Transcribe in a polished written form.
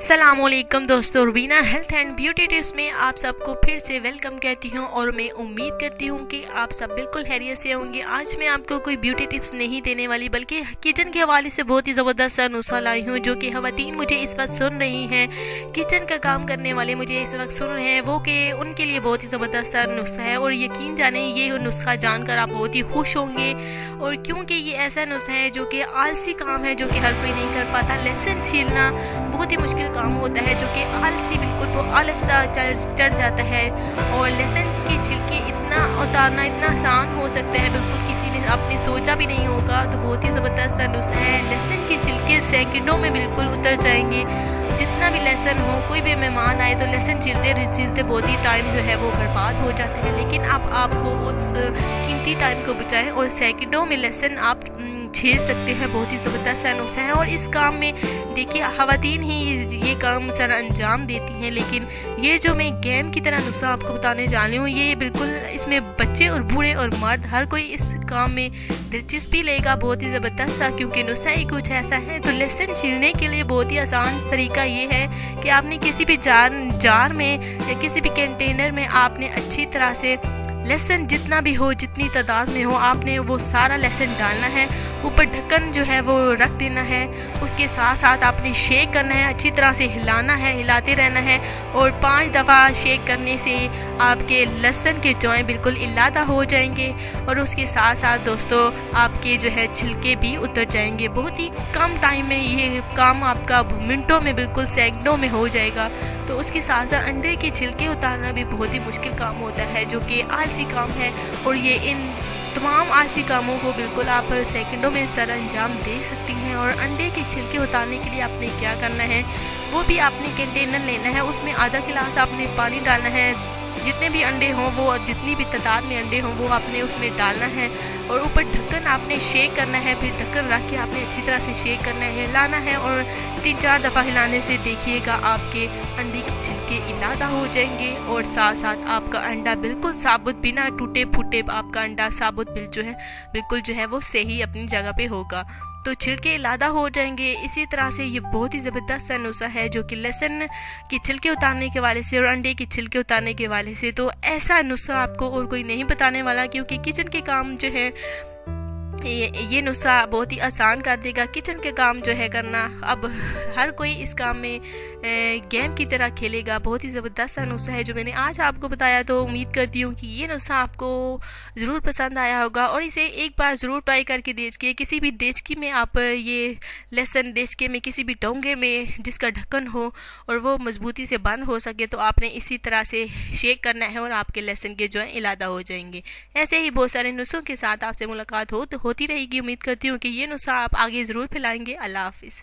अस्सलामुअलैकुम दोस्तों, Rubina health and beauty tips में आप सबको फिर से वेलकम कहती हूँ और मैं उम्मीद करती हूँ कि आप सब बिल्कुल खैरियत से होंगे। आज मैं आपको कोई ब्यूटी टिप्स नहीं देने वाली बल्कि किचन के हवाले से बहुत ही ज़बरदस्त सा नुस्खा लाई हूँ जो कि खवातीन मुझे इस वक्त सुन रही हैं, किचन का काम करने वाले मुझे इस वक्त सुन रहे हैं, वो कि उनके लिए बहुत ही ज़बरदस्त सा नुस्खा है। और यकीन जाने ये नुस्खा जानकर आप बहुत ही खुश होंगे। और क्योंकि ये ऐसा नुस्खा है जो कि आलसी काम है, जो कि हर कोई नहीं कर पाता। लहसुन छीलना बहुत ही मुश्किल काम होता है, जो कि आलसी बिल्कुल वो अलग सा चढ़ जाता है। और लहसुन के छिलके इतना उतारना इतना आसान हो सकता है, बिल्कुल किसी ने आपने सोचा भी नहीं होगा। तो बहुत ही ज़बरदस्त सा नुस्खा है। लहसुन के छिलके सेकंडों में बिल्कुल उतर जाएंगे। जितना भी लहसुन हो, कोई भी मेहमान आए तो लहसुन छिलते बहुत ही टाइम जो है वो बर्बाद हो जाता है। लेकिन अब आपको उस कीमती टाइम को बचाएं और सेकंडों में लहसुन आप छील सकते हैं। बहुत ही ज़बरदस्त सा नुस्खा है। और इस काम में देखिए खवातीन ही ये काम सर अंजाम देती हैं, लेकिन ये जो मैं गेम की तरह नुस्खा आपको बताने जा रही हूँ, ये बिल्कुल इसमें बच्चे और बूढ़े और मर्द हर कोई इस काम में दिलचस्पी लेगा। बहुत ही ज़बरदस्त सा, क्योंकि नुस्खा ही कुछ ऐसा है। तो लहसुन छीलने के लिए बहुत ही आसान तरीका ये है कि आपने किसी भी जार में या किसी भी कंटेनर में आपने अच्छी तरह से लहसुन जितना भी हो, जितनी तादाद में हो, आपने वो सारा लहसुन डालना है। ऊपर ढक्कन जो है वो रख देना है। उसके साथ साथ आपने शेक करना है, अच्छी तरह से हिलाना है, हिलाते रहना है। और 5 दफ़ा शेक करने से आपके लहसुन के जौएं बिल्कुल इलादा हो जाएंगे। और उसके साथ साथ दोस्तों आपके जो है छिलके भी उतर जाएंगे। बहुत ही कम टाइम में ये काम आपका मिनटों में बिल्कुल सेकंडों में हो जाएगा। तो उसके साथ साथ अंडे के छिलके उतारना भी बहुत ही मुश्किल काम होता है, जो कि आलसी काम है। और ये इन तमाम आलसी कामों को बिल्कुल आप सेकंडों में सर अंजाम दे सकती हैं। और अंडे के छिलके उतारने के लिए आपने क्या करना है, वो भी आपने कंटेनर लेना है, उसमें आधा गिलास आपने पानी डालना है। जितने भी अंडे हों वो, जितनी भी तादाद में अंडे हों वो आपने उसमें डालना है। और ऊपर ढक्कन आपने शेक करना है। फिर ढक्कन रख के आपने अच्छी तरह से शेक करना है, हिलाना है। और 3-4 दफ़ा हिलाने से देखिएगा आपके अंडे के छिलके इलादा हो जाएंगे। और साथ साथ आपका अंडा बिल्कुल साबुत, बिना टूटे फूटे आपका अंडा साबुत बिल्कुल जो है वो सही अपनी जगह पे होगा। तो छिलके इलादा हो जाएंगे। इसी तरह से ये बहुत ही ज़बरदस्त सा नुस्खा है, जो कि लहसुन के छिलके उतारने के वाले से और अंडे के छिलके उतारने के वाले से। तो ऐसा नुस्खा आपको और कोई नहीं बताने वाला, क्योंकि किचन के काम जो है ये नुस्खा बहुत ही आसान कर देगा किचन के काम जो है करना। अब हर कोई इस काम में गेम की तरह खेलेगा। बहुत ही ज़बरदस्त सा नुस्खा है जो मैंने आज आपको बताया। तो उम्मीद करती हूँ कि ये नुस्खा आपको ज़रूर पसंद आया होगा और इसे एक बार ज़रूर ट्राई करके देखिए। किसी भी देचकी में आप ये लहसुन देचके में, किसी भी डोंगे में जिसका ढक्कन हो और वो मजबूती से बंद हो सके, तो आपने इसी तरह से शेक करना है और आपके लहसुन के जो है इलादा हो जाएंगे। ऐसे ही बहुत सारे नुस्खों के साथ आपसे मुलाकात होती रहेगी। उम्मीद करती हूँ कि ये नुस्खा आप आगे ज़रूर फैलाएंगे। अल्लाह हाफिज़।